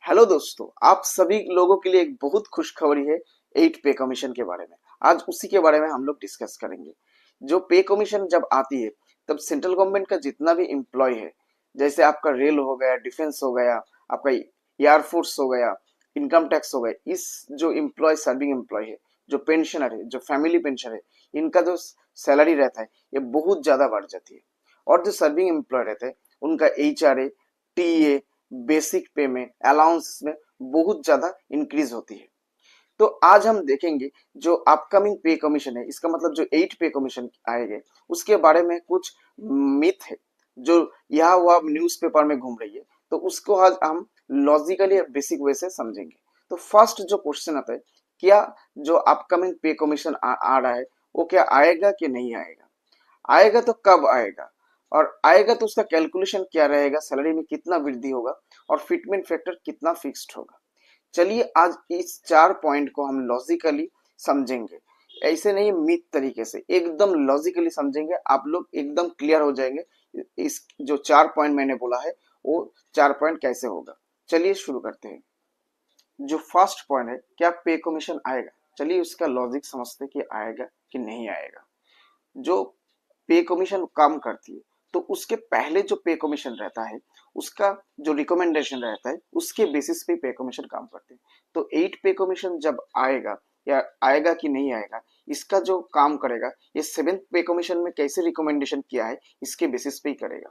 Hello दोस्तों, आप सभी लोगों के लिए एक बहुत खुशखबरी है। 8 पे कमीशन के बारे में आज उसी के बारे में हम लोग डिस्कस करेंगे। जो पे कमीशन जब आती है तब सेंट्रल गवर्नमेंट का जितना भी एम्प्लॉय है, जैसे आपका रेल हो गया, डिफेंस हो गया, आपका एयरफोर्स हो गया, इनकम टैक्स हो गया, इस जो एम्प्लॉय सर्विंग एम्प्लॉय है, जो पेंशनर है, जो फैमिली पेंशन है, इनका जो सैलरी रहता है ये बहुत ज्यादा बढ़ जाती है। और जो सर्विंग एम्प्लॉय रहते हैं उनका HRA, TA, बेसिक पे में, अलाउंस में बहुत ज्यादा इंक्रीज होती है। तो आज हम देखेंगे जो अपकमिंग पे कमीशन है, इसका मतलब जो 8 पे कमीशन आएंगे उसके बारे में कुछ मिथ है जो यहाँ वह न्यूज़पेपर में घूम रही है। तो उसको आज हम लॉजिकली बेसिक वे से समझेंगे। तो फर्स्ट जो क्वेश्चन आता है, क्या जो अपकमिंग पे कमीशन आ रहा है वो क्या आएगा कि नहीं आएगा? आएगा तो कब आएगा, और आएगा तो उसका कैलकुलेशन क्या रहेगा, सैलरी में कितना वृद्धि होगा और फिटमेंट फैक्टर कितना फिक्स्ड होगा। चलिए आज इस 4 पॉइंट को हम लॉजिकली समझेंगे। ऐसे नहीं, मिथ तरीके से एकदम लॉजिकली समझेंगे, आप लोग एकदम क्लियर हो जाएंगे। इस जो 4 पॉइंट मैंने बोला है वो 4 पॉइंट कैसे होगा। चलिए शुरू करते हैं। जो फर्स्ट पॉइंट है, क्या पे कमीशन आएगा? चलिए उसका लॉजिक समझते हैं कि आएगा कि नहीं आएगा। जो पे कमीशन काम करती है तो उसके पहले जो पे कमीशन रहता है उसका जो रिकमेंडेशन रहता है उसके बेसिस पे कमीशन काम करते हैं। तो 8 पे कमीशन जब आएगा या आएगा कि नहीं आएगा, इसका जो काम करेगा ये 7th पे कमीशन में कैसे रिकमेंडेशन किया है इसके बेसिस पे ही करेगा।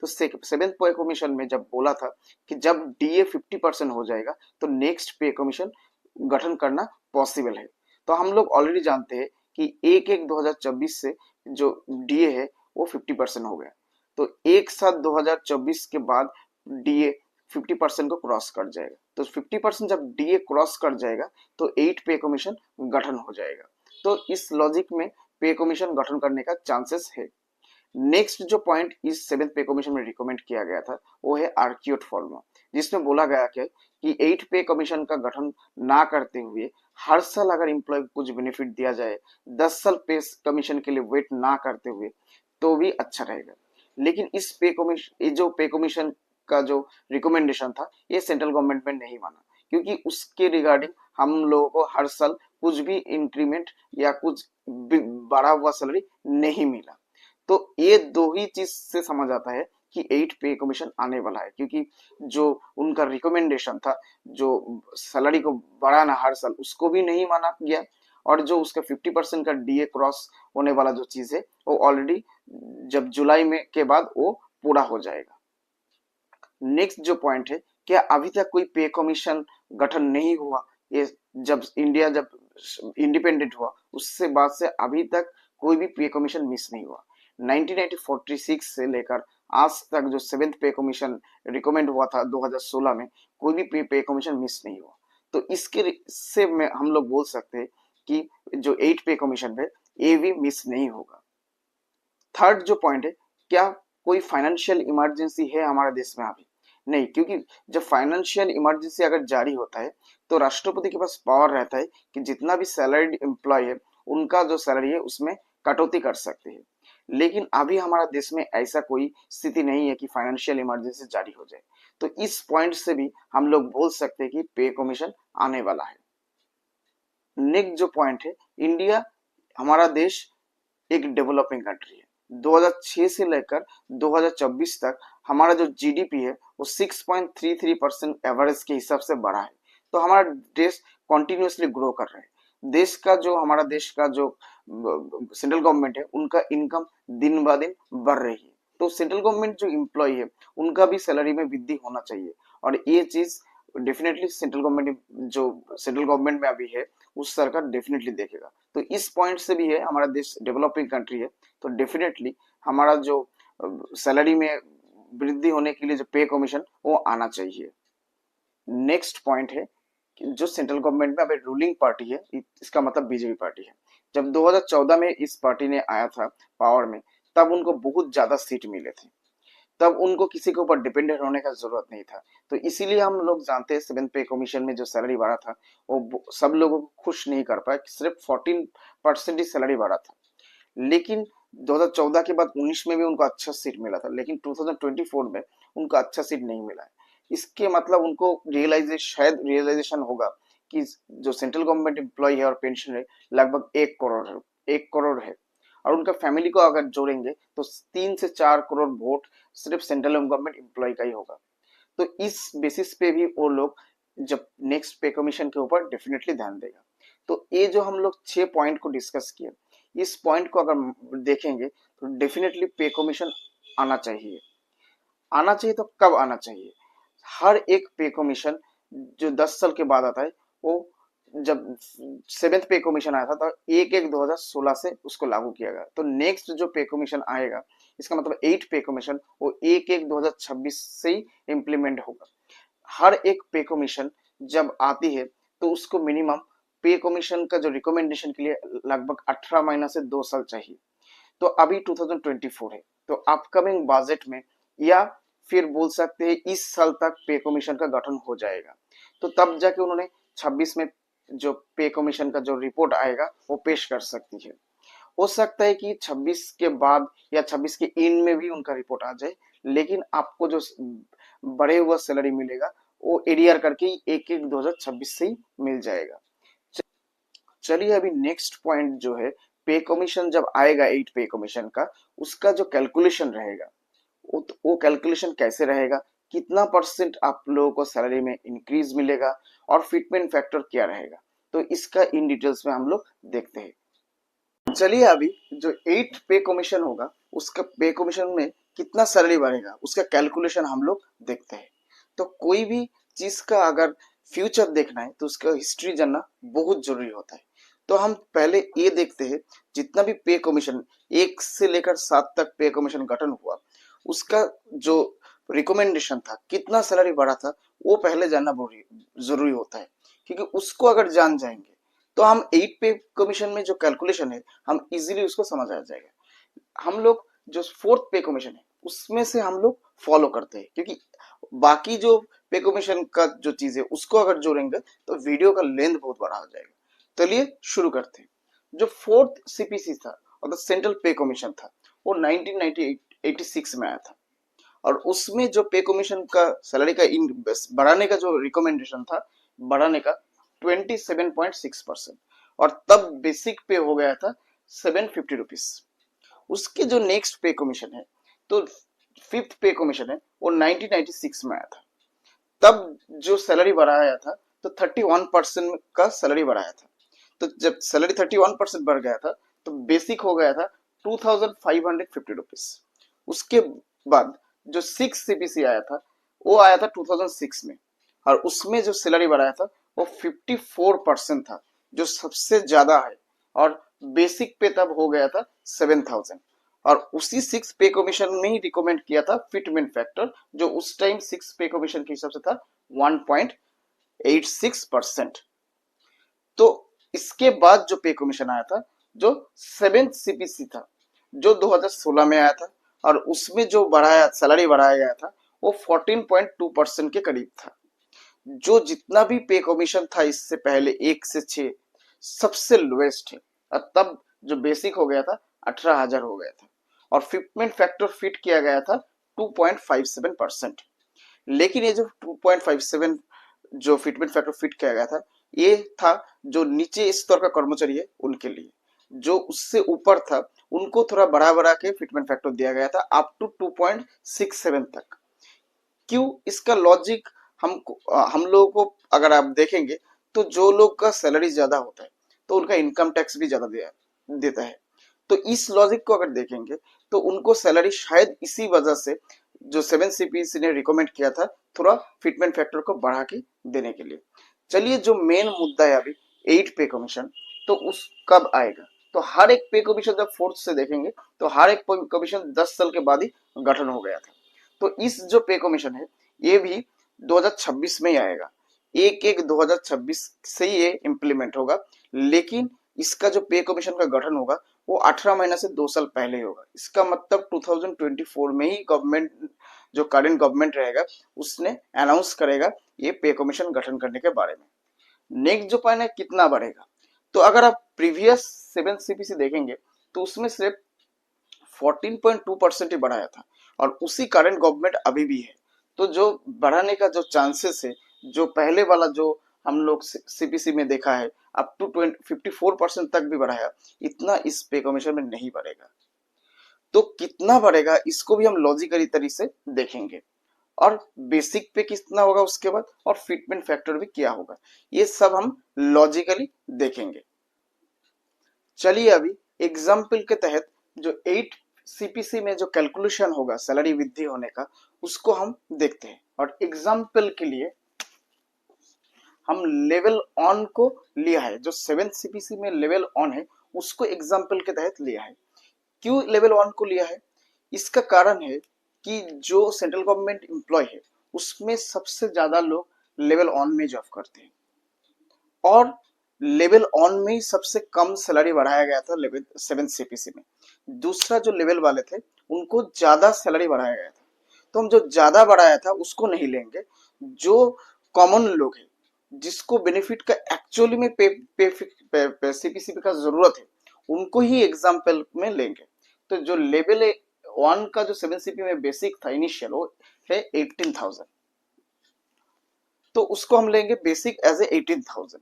तो 7th पे कमीशन में जब बोला था कि जब DA 50% हो जाएगा तो नेक्स्ट पे कमीशन गठन करना पॉसिबल है। तो हम लोग ऑलरेडी जानते हैं कि 1/1/2024 से जो DA है वो 50% हो गया। तो 1/7/2024 के बाद DA 50% को क्रॉस कर जाएगा। तो 50% जब DA क्रॉस कर जाएगा तो 8 पे कमीशन गठन हो जाएगा। तो इस लॉजिक में पे कमीशन गठन करने का चांसेस है। नेक्स्ट जो पॉइंट इस 7th पे कमीशन में रिकमेंड किया गया था वो है आर्क्योट फॉर्मूला, जिसमें बोला गया कि 8 पे कमीशन का गठन ना करते हुए हर साल अगर एम्प्लॉय को कुछ बेनिफिट दिया जाए, 10 साल पे कमीशन के लिए वेट ना करते हुए, तो भी अच्छा रहेगा। लेकिन इस पे कमीशन, ये जो पे कमीशन का जो रिकमेंडेशन था ये सेंट्रल गवर्नमेंट में नहीं माना, क्योंकि उसके रिगार्डिंग हम लोगों को हर साल कुछ भी इंक्रीमेंट या कुछ बढ़ा हुआ सैलरी नहीं मिला। तो ये दो ही चीज से समझ आता है कि 8 पे कमीशन आने वाला है, क्योंकि जो उनका रिकमेंडेशन था, जो सैलरी को बढ़ाना हर साल, उसको भी नहीं माना गया। और जो उसका 50% का DA क्रॉस होने वाला जो चीज है वो ऑलरेडी जब जुलाई में के बाद वो पूरा हो जाएगा। नेक्स्ट जो पॉइंट है, क्या अभी तक कोई पे कमीशन गठन नहीं हुआ? ये जब इंडिपेंडेंट हुआ उससे बाद से अभी तक कोई भी पे कमीशन मिस नहीं हुआ। 1946 से लेकर आज तक जो 7th पे कमीशन रिकमेंड हुआ था 2016 में, कोई भी पे कमीशन मिस नहीं हुआ। तो इसके से में हम लोग बोल सकते हैं कि जो 8 पे कमीशन है ये भी मिस नहीं होगा। थर्ड जो पॉइंट है, क्या कोई फाइनेंशियल इमरजेंसी है हमारे देश में अभी? नहीं, क्योंकि जब फाइनेंशियल इमरजेंसी अगर जारी होता है तो राष्ट्रपति के पास पावर रहता है कि जितना भी सैलरीड एम्प्लॉय है उनका जो सैलरी है उसमें कटौती कर सकते हैं। लेकिन अभी हमारा देश में ऐसा कोई स्थिति नहीं है कि फाइनेंशियल इमरजेंसी जारी हो जाए। तो इस पॉइंट से भी हम लोग बोल सकते हैं कि पे कमीशन आने वाला है। नेक्स्ट जो पॉइंट है, इंडिया, हमारा देश एक डेवलपिंग कंट्री है। 2006 से लेकर 2024 तक हमारा जो जीडीपी है वो 6.33% एवरेज के हिसाब से बढ़ा है। तो हमारा देश कॉन्टिन्यूसली ग्रो कर रहा है। हमारा देश का जो सेंट्रल गवर्नमेंट है उनका इनकम दिन ब दिन बढ़ रही है। तो सेंट्रल गवर्नमेंट जो इम्प्लॉय है उनका भी सैलरी में वृद्धि होना चाहिए। और ये चीज डेफिनेटली सेंट्रल गवर्नमेंट में अभी है उस सरकार डेफिनेटली देखेगा। तो इस पॉइंट से भी है, हमारा देश डेवलपिंग कंट्री है, तो डेफिनेटली हमारा जो सैलरी में वृद्धि होने के लिए जो पे कमीशन वो आना चाहिए। नेक्स्ट पॉइंट है कि जो सेंट्रल गवर्नमेंट में अभी रूलिंग पार्टी है, इसका मतलब बीजेपी पार्टी है। जब 2014 में इस पार्टी ने आया था पावर में, तब उनको बहुत ज्यादा सीट मिले थे। तब उनको किसी के ऊपर डिपेंडेंट होने का जरूरत नहीं था। तो इसीलिए हम लोग जानते हैं 7th पे कमीशन में जो सैलरी बढ़ा था वो सब लोगों को खुश नहीं कर पाया, सिर्फ 14% ही सैलरी बढ़ा था। लेकिन 2014 के बाद 19 में भी उनको अच्छा सीट मिला था, लेकिन 2024 में उनको अच्छा सीट नहीं मिला है। इसके मतलब उनको शायद रियलाइजेशन होगा कि जो सेंट्रल गवर्नमेंट एम्प्लॉय है और पेंशन है लगभग 1 करोड़ है, 1 करोड़ है, और उनका फैमिली को अगर जोड़ेंगे तो 3 से 4 करोड़ वोट सिर्फ सेंट्रल गवर्नमेंट एम्प्लॉय का ही होगा। तो इस बेसिस पे भी वो लोग जब नेक्स्ट पे कमीशन के ऊपर डेफिनेटली ध्यान देगा। तो ये जो हम लोग 6 पॉइंट को डिस्कस किए, इस पॉइंट को अगर देखेंगे तो डेफिनेटली पे कमीशन आना चाहिए। आना चाहिए तो कब आना चाहिए? हर एक पे कमीशन जो 10 साल के बाद आता है, वो जब 7th पे कमीशन आया था तो 1/1/2016 से उसको लागू किया गया। तो नेक्स्ट जो पे कमीशन आएगा, इसका मतलब 8 पे कमीशन वो 1/1/2026 से ही इम्प्लीमेंट होगा। हर एक पे कमीशन जब आती है तो उसको मिनिमम पे कमीशन का जो रिकमेंडेशन के लिए लगभग 18 महीना से 2 साल चाहिए। तो अभी 2024 है, तो अपकमिंग बजट में या फिर बोल सकते हैं इस साल तक पे कमीशन का गठन हो जाएगा। तो तब जाके उन्होंने 26 में जो पे कमीशन का जो रिपोर्ट आएगा वो पेश कर सकती है। हो सकता है कि 26 के बाद या 26 के एंड में भी उनका रिपोर्ट आ जाए, लेकिन आपको जो बढ़े हुआ सैलरी मिलेगा वो एडीआर करके 1/1/2026 से ही मिल जाएगा। चलिए अभी नेक्स्ट पॉइंट जो है, पे कमीशन जब आएगा 8 पे कमीशन का, उसका जो कैलकुलेशन रहेगा वो कैलकुलेशन कैसे रहेगा, कितना परसेंट आप लोगों को सैलरी में इंक्रीज मिलेगा और फिटमेंट फैक्टर क्या रहेगा, तो इसका इन डिटेल्स में हम लोग देखते हैं। चलिए अभी जो 8 पे कमीशन होगा उसका पे कमीशन में कितना सैलरी बढ़ेगा उसका कैलकुलेशन हम लोग देखते हैं। तो कोई भी चीज का अगर फ्यूचर देखना है तो उसका हिस्ट्री जानना बहुत जरूरी होता है। तो हम पहले ये देखते हैं, जितना भी पे कमीशन 1 से लेकर 7 तक पे कमीशन गठन हुआ, उसका जो रिकमेंडेशन था, कितना सैलरी बढ़ा था, वो पहले जानना जरूरी होता है। क्योंकि उसको अगर जान जाएंगे तो हम 8 पे कमीशन में जो कैलकुलेशन है हम इजीली उसको समझ आ जाएगा। हम लोग जो 4th पे कमीशन है उसमें से हम लोग फॉलो करते हैं, क्योंकि बाकी जो पे कमीशन का जो चीज है उसको अगर जोड़ेंगे तो वीडियो का लेंथ बहुत बड़ा हो जाएगा। चलिए शुरू करते हैं। जो 4th सीपीसी था और सेंट्रल पे कमीशन था वो 1986 में आया था, और उसमें जो पे कमीशन का सैलरी का बढ़ाने का जो रिकमेंडेशन था, बढ़ाने का 27.6%, और तब बेसिक पे हो गया था 750 रुपीज। उसके जो नेक्स्ट पे कमीशन है, तो 5th पे कमीशन है वो 1996 में आया था। तब जो सैलरी बढ़ाया था तो 31% का सैलरी बढ़ाया था। तो जब सैलरी 31% बढ़ गया था तो बेसिक हो गया था 2550 रुपीज। उसके बाद जो 6 सीपीसी आया था वो आया था 2006 में, और उसमें जो सैलरी बढ़ाया था वो 54% था, जो सबसे ज्यादा है, और बेसिक पे तब हो गया था 7000। और उसी 6 पे कमीशन में ही रिकमेंड किया था फिटमेंट फैक्टर, जो उस टाइम 6 पे कमीशन के हिसाब से था 1.86%। तो इसके बाद जो पे कमीशन आया था, जो 7th सीपीसी था, जो 2016 में आया था, और उसमें जो बढ़ाया सैलरी बढ़ाया गया था वो 14.2% के करीब था। जो जितना भी पे कमीशन था इससे पहले 1 से 6 सबसे लोएस्ट है, और तब जो बेसिक हो गया था 18,000 हो गया था, और फिटमेंट फैक्टर फिट किया गया था 2.57%। लेकिन ये जो 2.57 जो फिटमेंट फैक्टर फिट किया गया था, ये था जो नीचे स्तर का कर्मचारी है उनके लिए। जो उससे ऊपर था उनको थोड़ा बढ़ा बढ़ा के फिटमेंट फैक्टर दिया गया था अप टू 2.67 तक। क्यों? इसका लॉजिक हम लोगों को अगर आप देखेंगे तो जो लोग का सैलरी ज्यादा होता है तो उनका इनकम टैक्स भी ज्यादा देता है। तो इस लॉजिक को अगर देखेंगे तो उनको सैलरी शायद इसी वजह से जो 7 सीपीसी ने रिकमेंड किया था थोड़ा फिटमेंट फैक्टर को बढ़ा के देने के लिए। चलिए जो मेन मुद्दा है अभी 8 पे कमीशन, तो उस कब आएगा? तो हर एक पे कमीशन जब 4th से देखेंगे तो हर एक पे कमीशन 10 साल के बाद ही गठन हो गया था। तो इस जो पे कमीशन है ये भी 2026 में ही आएगा, 1/1/2026 से ही ये इम्प्लीमेंट होगा। लेकिन इसका जो पे कमीशन का गठन होगा वो 18 महीना से 2 साल पहले ही होगा। इसका मतलब 2024 में ही गवर्नमेंट जो करेंट गवर्नमेंट रहेगा उसने अनाउंस करेगा ये पे कमीशन गठन करने के बारे में। नेक्स्ट जो पॉइंट है कितना बढ़ेगा, तो अगर आप प्रीवियस 7 सीपीसी देखेंगे तो उसमें सिर्फ 14.2% ही बढ़ाया था, और उसी करंट गवर्नमेंट अभी भी है। तो जो बढ़ाने का जो चांसेस है, जो पहले वाला जो हम लोग सीपीसी में देखा है अप टू 54% तक भी बढ़ाया, इतना इस पे कमीशन में नहीं बढ़ेगा। तो कितना बढ़ेगा इसको भी हम लॉजिकली तरीके से देखेंगे, और बेसिक पे कितना होगा उसके बाद, और फिटमेंट फैक्टर भी क्या होगा, ये सब हम लॉजिकली देखेंगे। चलिए अभी एग्जाम्पल के तहत जो 8 सीपीसी में जो कैलकुलेशन होगा सैलरी वृद्धि होने का, उसको हम देखते हैं। और एग्जाम्पल के लिए हम लेवल ऑन को लिया है, जो 7 सीपीसी में लेवल ऑन है उसको एग्जाम्पल के तहत लिया है। क्यों लेवल 1 को लिया है? इसका कारण है कि जो सेंट्रल गवर्नमेंट एम्प्लॉय है उसमें सबसे ज्यादा लोग लेवल ऑन में जॉब करते हैं, और लेवल ऑन में ही सबसे कम सैलरी बढ़ाया गया था लेवल 7 सीपीसी में। दूसरा जो लेवल वाले थे उनको ज्यादा सैलरी बढ़ाया गया था, तो हम जो ज्यादा बढ़ाया था उसको नहीं लेंगे। जो कॉमन लोग हैं जिसको बेनिफिट का एक्चुअली में सीपीसी का जरूरत है, उनको ही एग्जाम्पल में लेंगे। तो जो लेवल 1 का जो 7 सीपी में बेसिक था इनिशियल, वो है 18,000, तो उसको हम लेंगे बेसिक एज ए 18,000।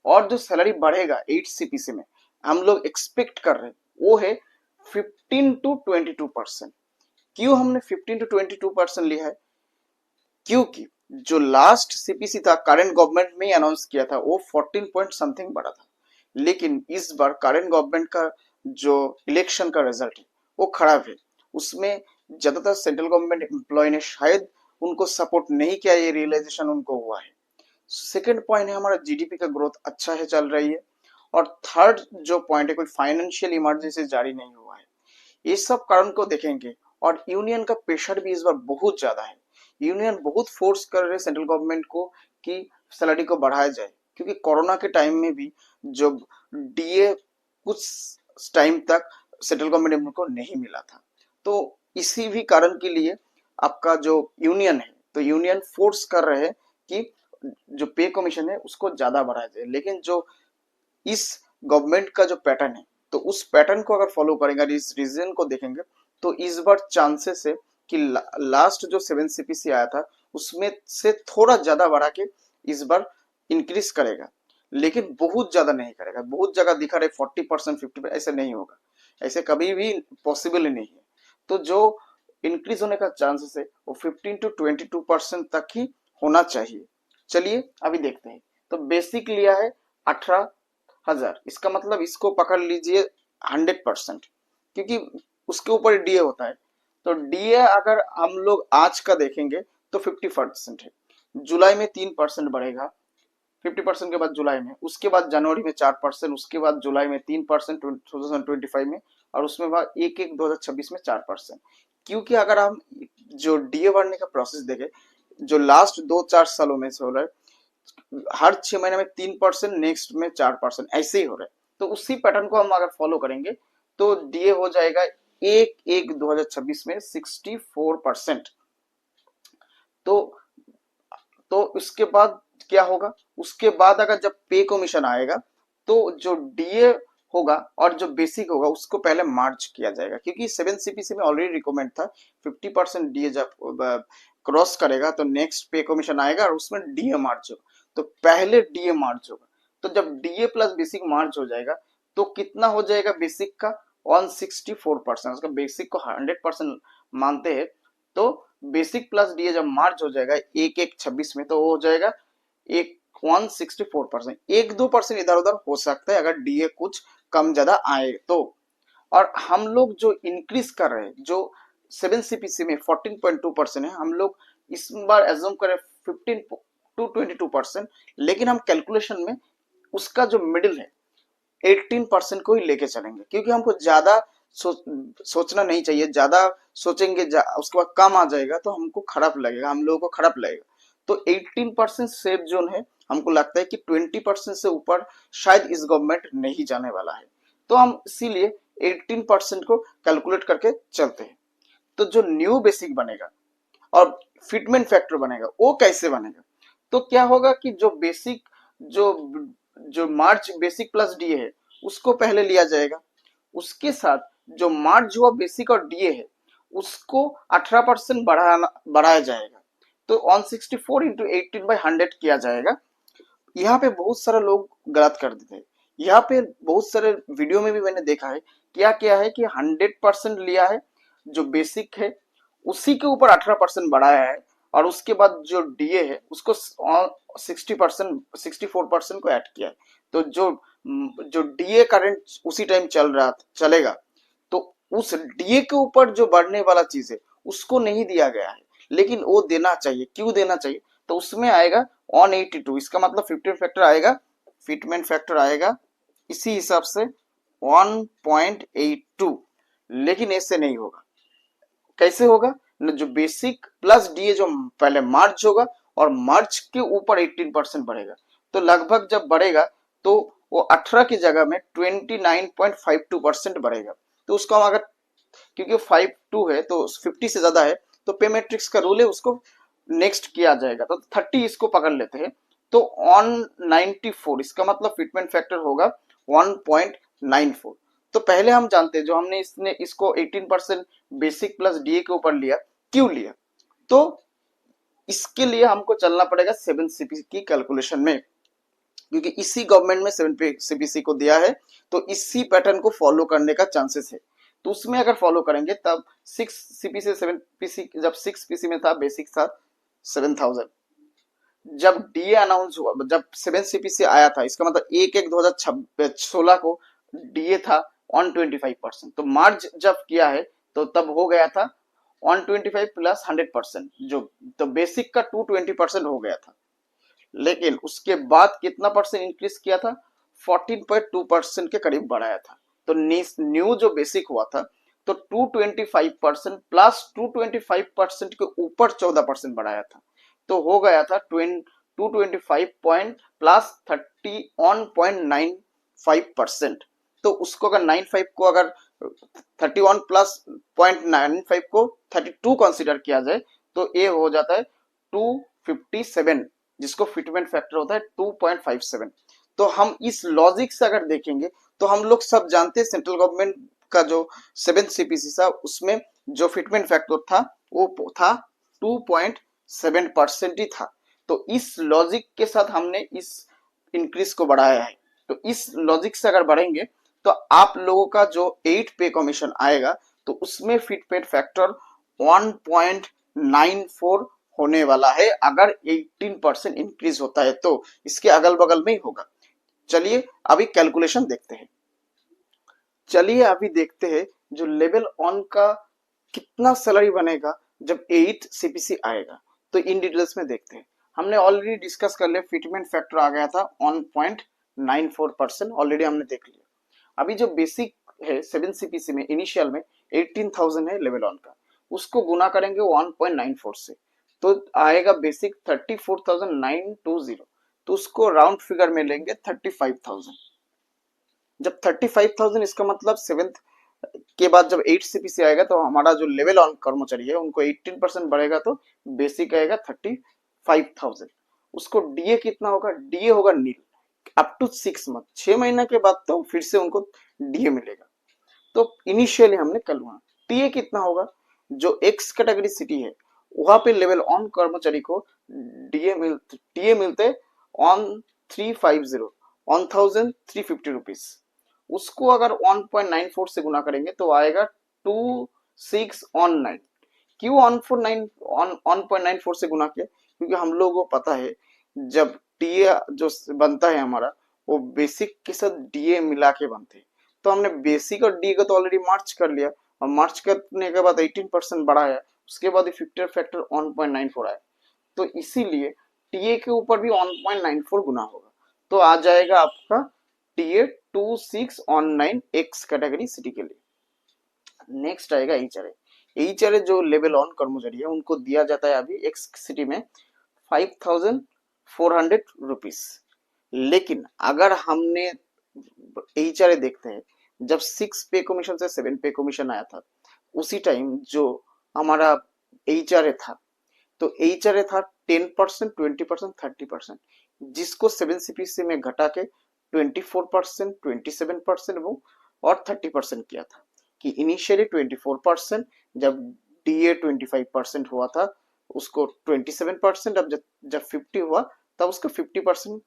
और जो सैलरी बढ़ेगा 8 सीपीसी में हम लोग एक्सपेक्ट कर रहे हैं वो है 15 to 22%। क्यों हमने 15 to 22% लिया है? क्योंकि जो लास्ट सीपीसी था करंट गवर्नमेंट में अनाउंस किया था वो 14 पॉइंट समथिंग बढ़ा था, लेकिन इस बार करंट गवर्नमेंट का जो इलेक्शन का रिजल्ट है वो खराब है। उसमें ज्यादातर सेंट्रल गवर्नमेंट एम्प्लॉय ने शायद उनको सपोर्ट नहीं किया, ये रियलाइजेशन उनको हुआ है। सेकंड पॉइंट है हमारा जीडीपी का ग्रोथ अच्छा है, चल रही है। और थर्ड जो पॉइंट है कोई फाइनेंशियल इमरजेंसी जारी नहीं हुआ है। ये सब कारण को देखेंगे, और यूनियन का प्रेशर भी इस बार बहुत ज्यादा है। यूनियन बहुत फोर्स कर रहे हैं सेंट्रल गवर्नमेंट को कि सैलरी को बढ़ाया जाए, क्योंकि कोरोना के टाइम में भी जब डीए कुछ टाइम तक सेंट्रल गवर्नमेंट को नहीं मिला था, तो इसी भी कारण के लिए आपका जो यूनियन है, तो यूनियन फोर्स कर रहे हैं कि जो पे कमीशन है उसको ज्यादा बढ़ाया जाए। लेकिन जो इस गवर्नमेंट का जो पैटर्न है, तो उस पैटर्न को अगर फॉलो करेंगे, इस रीजन को देखेंगे, तो इस बार चांसेस है कि लास्ट जो 7 सीपीसी आया था उसमें से थोड़ा ज्यादा बढ़ा के इस बार इंक्रीज करेगा, लेकिन बहुत ज्यादा नहीं करेगा। बहुत जगह दिखा रहे 40% 50%, ऐसे नहीं होगा, ऐसे कभी भी पॉसिबल ही नहीं है। तो जो इंक्रीज होने का चांसेस है वो 15 to 22% तक ही होना चाहिए। चलिए अभी देखते हैं। तो बेसिक लिया है 18,000, इसका मतलब इसको पकड़ लीजिए 100%, क्योंकि उसके ऊपर डीए होता है। तो डीए अगर हम लोग आज का देखेंगे तो 50% है। जुलाई में 3% बढ़ेगा, 50% के बाद जुलाई में, उसके बाद जनवरी में 4%, उसके बाद जुलाई में 3% 2025 में, और उसमें बाद 1/1/2026 में 4%। क्योंकि अगर हम जो डीए बढ़ने का प्रोसेस देखें, जो लास्ट 2-4 सालों में से हो रहा है, हर 6 महीने में 3%, नेक्स्ट में 4%, ऐसे ही हो रहा है। तो उसी पैटर्न को हम अगर फॉलो करेंगे तो डीए हो जाएगा 1/1/2026 में 64%। तो उसके बाद क्या होगा? उसके बाद अगर जब पे कमीशन आएगा तो जो डीए होगा और जो बेसिक होगा उसको पहले मार्च किया जाएगा, क्योंकि 7 सीपीसी में ऑलरेडी रिकमेंड था 50% डीए जब क्रॉस करेगा तो नेक्स्ट पे कमीशन आएगा और उसमें डीए मार्च होगा, तो पहले डीए मार्च होगा। तो जब डीए प्लस बेसिक मार्च हो जाएगा तो कितना हो जाएगा बेसिक का? 164%। उसका बेसिक को 100% मानते हैं, तो बेसिक प्लस डीए जब मार्च हो जाएगा 1/1/26 में, तो वो हो जाएगा 164%। 1-2% इधर उधर हो सकता है अगर डीए कुछ कम ज्यादा आए तो। और हम लोग जो इंक्रीज कर रहे हैं, जो 7 सीपीसी में 14.2% है, हम लोग इस बार एज्यूम करें 15 to 22%, लेकिन हम कैलकुलेशन में उसका जो मिडिल है 18% को ही लेके चलेंगे, क्योंकि हमको ज्यादा सोचना नहीं चाहिए। ज्यादा सोचेंगे उसके बाद कम आ जाएगा तो हमको खराब लगेगा, हम लोगों को खराब लगेगा। तो 18% सेफ जोन है। हमको लगता है कि 20% से ऊपर शायद इस गवर्नमेंट नहीं जाने वाला है, तो हम इसीलिए 18% को कैलकुलेट करके चलते हैं। तो जो न्यू बेसिक बनेगा और फिटमेंट फैक्टर बनेगा वो कैसे बनेगा? तो क्या होगा कि जो बेसिक जो जो मार्च बेसिक प्लस डीए है उसको पहले लिया जाएगा, उसके साथ जो मार्च हुआ बेसिक और डीए है उसको 18% बढ़ाया जाएगा। तो 164 इंटू 18/100 किया जाएगा। यहाँ पे बहुत सारे लोग गलत कर देते हैं। यहाँ पे बहुत सारे वीडियो में भी मैंने देखा है क्या है कि 100% लिया है जो बेसिक है, उसी के ऊपर 18% बढ़ाया है, और उसके बाद जो डीए है उसको 60%, 64% को ऐड किया है। तो जो डीए करंट उसी टाइम चलेगा, तो उस डीए के ऊपर जो बढ़ने वाला चीज है उसको नहीं दिया गया है, लेकिन वो देना चाहिए। क्यों देना चाहिए? तो उसमें आएगा 182, इसका मतलब फिटमेंट फैक्टर आएगा इसी हिसाब से 1.82। लेकिन ऐसे नहीं होगा। कैसे होगा? न, जो बेसिक प्लस डीए जो पहले मार्च होगा और मार्च के ऊपर 18% बढ़ेगा, तो लगभग जब बढ़ेगा तो वो 18 की जगह में 29.52% बढ़ेगा। तो उसको हम अगर, क्योंकि 52 है तो 50 से ज्यादा है, तो पे मैट्रिक्स का रूल है, उसको नेक्स्ट किया जाएगा। तो 30 इसको पकड़ लेते हैं, तो 194, इसका मतलब फिटमेंट फैक्टर होगा 1.94। तो पहले हम जानते हैं, जो हमने इसको 18% बेसिक प्लस डीए के ऊपर लिया, क्यों लिया? तो इसके लिए हमको चलना पड़ेगा 7 सीपीसी की कैलकुलेशन में, क्योंकि इसी गवर्नमेंट में 7 सीपीसी को दिया है, तो इसी पैटर्न को फॉलो करने का चांसेस है। तो उसमें अगर फॉलो करेंगे तब 6 सीपी से 7 पीसी, जब 6 पीसी में था बेसिक था 7000, जब डीए अनाउंस हुआ, जब 7 सीपीसी आया था, इसका मतलब 1/1/2016 को डीए था 125%। तो मार्च जब किया है तो तब हो गया था 125 प्लस 100%, जो तो बेसिक का 220% हो गया था। लेकिन उसके बाद कितना परसेंट इंक्रीज किया था? 14.2% के करीब बढ़ाया था। तो न्यू जो बेसिक हुआ था, तो 225% प्लस 225% के ऊपर 14% बढ़ाया था, तो हो गया था 225 पॉइंट प्लस 31.95%। तो उसको अगर 95 को अगर 31 प्लस 0.95 को 32 कंसिडर किया जाए, तो ये हो जाता है 257, जिसको फिटमेंट फैक्टर होता है 2.57। तो हम इस लॉजिक से अगर देखेंगे, तो हम लोग सब जानते हैं सेंट्रल गवर्नमेंट का जो 7 सीपीसी था, उसमें जो फिटमेंट फैक्टर था वो था 2.7% ही था। तो इस लॉजिक के साथ हमने इस इंक्रीज को बढ़ाया है। तो इस लॉजिक से अगर बढ़ेंगे, तो आप लोगों का जो 8 पे कमीशन आएगा, तो उसमें फिटमेंट फैक्टर 1.94 होने वाला है, अगर 18% इंक्रीज होता है तो। इसके अगल बगल में ही होगा। चलिए अभी कैलकुलेशन देखते हैं। चलिए अभी देखते हैं जो लेवल ऑन का कितना सैलरी बनेगा जब 8 सीपीसी आएगा। तो इन डिटेल्स में देखते हैं। हमने ऑलरेडी डिस्कस कर लिया, फिटमेंट फैक्टर आ गया था 1.94%, ऑलरेडी हमने देख लिया। अभी जो बेसिक है 7 सीपीसी में इनिशियल में 18,000 है लेवल ऑन का, उसको गुना करेंगे 1.94 से, तो आएगा बेसिक 34,920। तो उसको राउंड फिगर में लेंगे 35,000। जब 35,000, इसका मतलब 7th के बाद जब 8 सीपीसी आएगा, तो हमारा जो लेवल ऑन कर्मचारी है उनको 18% बढ़ेगा, तो बेसिक आएगा 35,000। उसको डीए कितना होगा? डीए होगा नील अप टू 6 मंथ, 6 महीना के बाद तो फिर से उनको डीए मिलेगा। तो इनिशियली हमने कल वहां टीए कितना होगा? जो एक्स कैटेगरी सिटी है वहां पे लेवल ऑन कर्मचारी को टीए मिलते ऑन 350, 1,350 रुपीज। उसको अगर 1.94 से गुना करेंगे तो आएगा 2619। क्यों 1.94 से गुना किया? क्योंकि हम लोगों को पता है जब टीए जो बनता है हमारा, वो बेसिक के साथ डीए मिला के बनते हैं। तो हमने बेसिक और डी को तो ऑलरेडी मार्च कर लिया, और मार्च करने के बाद 18% बढ़ाया, उसके बाद फिटमेंट फैक्टर 1.94 आया। तो इसीलिए टीए के ऊपर भी 1.94 गुना होगा, तो आ जाएगा आपका टीए 2619 एक्स कैटेगरी सिटी के लिए। नेक्स्ट आएगा एचआरए। एचआरए जो लेवल ऑन कर्मचारी है उनको दिया जाता है अभी एक्स सिटी में 5,400 रुपीज। लेकिन अगर हमने एचआरए देखते हैं, जब 6 पे कमीशन से 7 पे कमीशन आया था, उसी टाइम जो हमारा एचआरए था, तो एचआरए था 10%, 20%, 30%, जिसको 7 सीपीसी में घटा के 24%, 27% वो और 30% किया था। कि इनिशियली 24%, जब डीए 25% हुआ था, उसको 27%, अब जब 50 हुआ तब उसका 50%,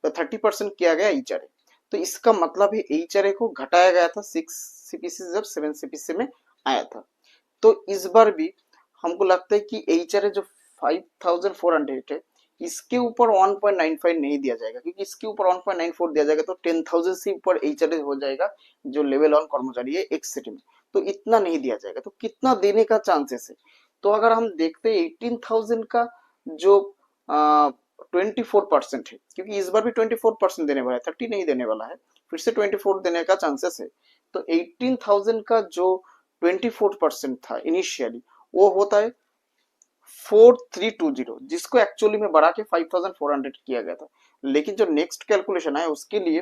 30% किया गया एचआरए। तो इसका मतलब है एचआरए को घटाया गया था 6 सीपीसी जब 7 सीपीसी में आया था। तो इस बार भी हमको लगता है कि एचआरए जो 5400 है इसके ऊपर 1.95 नहीं दिया जाएगा, क्योंकि इसके ऊपर 1.94 दिया जाएगा तो 10,000 से ऊपर एचआरए हो जाएगा जो लेवल ऑन कर्मचारी है एक सिटी में, तो इतना नहीं दिया जाएगा। तो कितना देने का चांसेस है, तो अगर हम देखते हैं 18,000 का जो 24% है, क्योंकि इस बार भी 24% देने वाला है, 30 नहीं देने वाला है, फिर से 24 देने का चांसेस है। तो 18,000 का जो 24% था इनिशियली वो होता है 4320, जिसको एक्चुअली में बढ़ा के 5400 किया गया था। लेकिन जो नेक्स्ट कैलकुलेशन है उसके लिए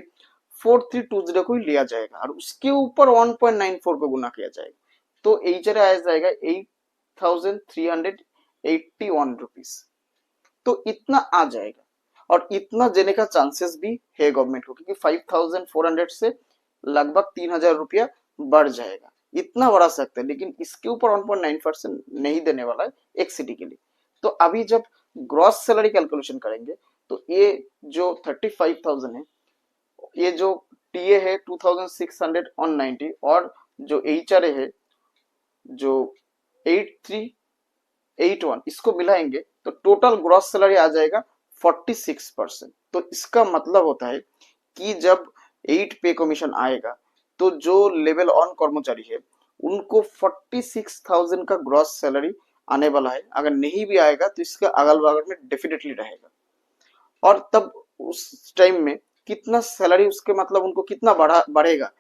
4320 को ही लिया जाएगा और उसके ऊपर 1.94 को गुना किया जाएगा, तो एचआरए आ जाएगा 8,381 रुपीज। तो इतना आ जाएगा और इतना देने का चांसेस भी है गवर्नमेंट को, क्योंकि 5400 से लगभग 3,000 रुपया बढ़ जाएगा, इतना बढ़ा सकते हैं। लेकिन इसके ऊपर 1.9% नहीं देने वाला है एक सिटी के लिए। तो अभी जब ग्रॉस सैलरी कैलकुलेशन करेंगे तो ये जो 35,000 है, ये जो टीए है 2,690 और जो एचआरए है जो 8,381, इसको मिलाएंगे तो टोटल ग्रॉस सैलरी आ जाएगा 46%। तो इसका मतलब होता है कि जब 8 पे कमीशन आएगा तो जो लेवल ऑन कर्मचारी है उनको 46,000 का ग्रॉस सैलरी आने वाला है। अगर नहीं भी आएगा तो इसका अगल बगल में डेफिनेटली रहेगा। और तब उस टाइम में कितना सैलरी उसके मतलब उनको कितना बढ़ेगा,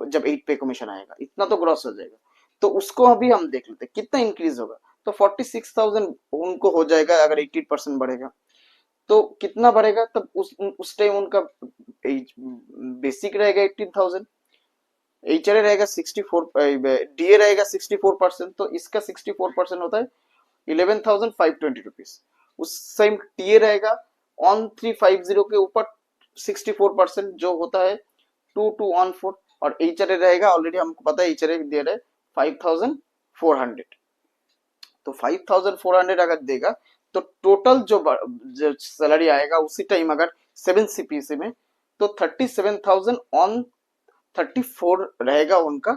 जब 8 पे कमीशन आएगा इतना तो ग्रॉस हो जाएगा। तो उसको अभी हम देख लेते हैं कितना इंक्रीज होगा। तो 46,000 उनको हो जाएगा अगर 80% बढ़ेगा, तो कितना बढ़ेगा तब उस टाइम उनका बेसिक रहेगा 18,000, एचआरए रहेगा 64, डीए रहेगा 64%, तो इसका 64% होता है 11,520 रुपीज। उस टाइम टीए रहेगा ऑन 350 के ऊपर 64% जो होता है 2214, और एचआरए रहेगा ऑलरेडी हमको पता है एचआरए दे रहे 5,400। तो 5,400 अगर देगा तो टोटल जो सैलरी आएगा उसी टाइम अगर 7 सीपीसी में तो 37,000 ऑन 34 रहेगा उनका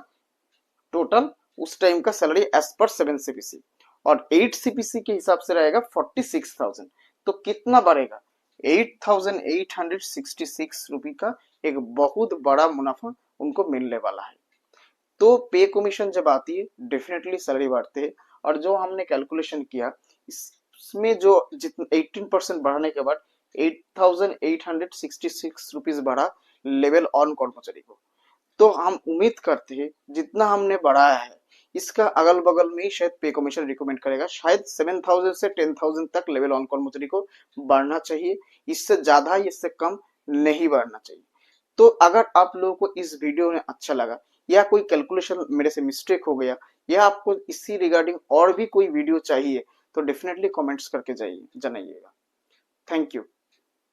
टोटल उस टाइम का सैलरी एज पर 7 सीपीसी, और 8 सीपीसी के हिसाब से रहेगा 46,000। तो कितना बढ़ेगा 8,866 रुपये का एक बहुत बड़ा मुनाफा उनको मिलने वाला है। तो पे कमीशन जब आती है डेफिनेटली सैलरी बढ़ते हैं, और जो हमने कैलकुलेशन किया इसमें जो जितना 18% बढ़ाने के बाद 8,866 रुपीज बढ़ा लेवल ऑन कर्मचारी को। तो हम उम्मीद करते हैं जितना हमने बढ़ाया है इसका अगल बगल में ही शायद पे कमीशन रिकमेंड करेगा, शायद 7,000 से 10,000 तक लेवल ऑन कर्मचारी को बढ़ना चाहिए, इससे ज्यादा इससे कम नहीं बढ़ना चाहिए। तो अगर आप लोगों को इस वीडियो में अच्छा लगा या कोई कैलकुलेशन मेरे से मिस्टेक हो गया या आपको इसी रिगार्डिंग और भी कोई वीडियो चाहिए तो डेफिनेटली कमेंट्स करके जाइए जनाइएगा। Thank you.